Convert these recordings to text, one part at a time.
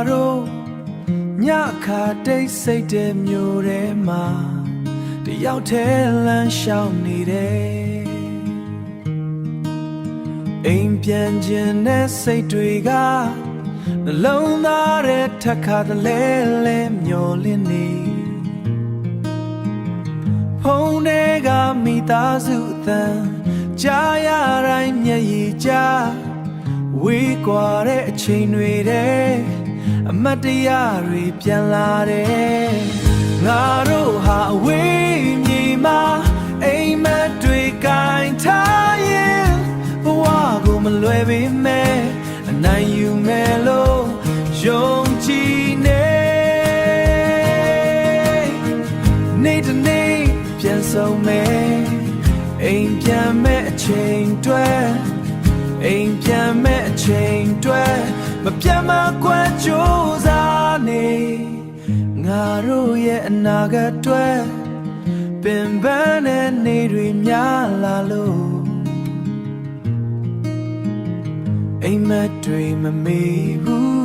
တို့ညခါတိတ်ဆိတ်တဲ့မြို့ထဲမှာတယောက်တည်းလမ်းလျှောက်နေတယ်အိမ်ပြန်ခြင်းနဲ့စိတ်တွေကနှလုံးသားတဲ့ထက်ခါတလဲလဲမျောလင်းနေဖုန်းတွေကမိသားစုအသံကြားရတိုင်းမျက်ရည်ကျဝေးကွာတဲ့အချိန်တွေတဲ့အမတ်တရားတွေပြန်လာတယ်ငါတို့ဟာအဝေးမြေမှာအိမ်မက်တွေကင်ထားရင်ဘဝကိုမလွယ်ပေမဲ့အနိုင်ယူမယ်လို့ယုံကြည်နေတနေ့ပြန်ဆုံးမယ်အိမ်ပြန်မဲ့အချိန်တွေအိမ်ပြန်မဲ့အချိန်တွေမပြတ်မကွယ်ကြိုးစားနေငါတို့ရဲ့အနာဂတ်တွေပင်ပန်းတဲ့နေ့တွေများလာလို့အိမ်မက်တွေမမေ့ဘူး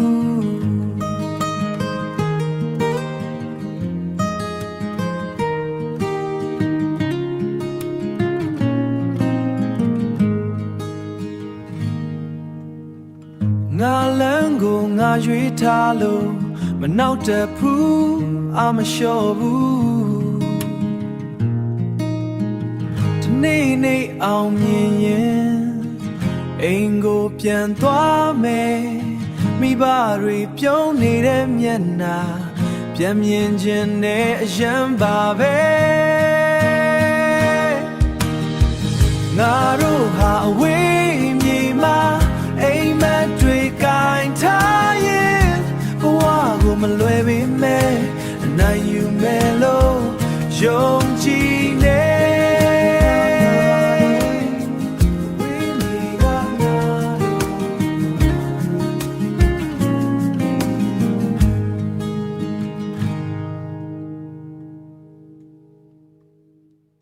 ငါလမ်းကိုငါရွေးထားလို့မနောက်တဘူးအမလျှော့ဘူးဒီနေ့အောင်မြင်ရင်အိမ်ကိုပြန်သွားမယ်မိဘတွေပြုံးနေတဲ့မျက်နှာပြန်မြင်ခြင်းနဲ့အယံပါပဲငါတို့ဟာအဝေ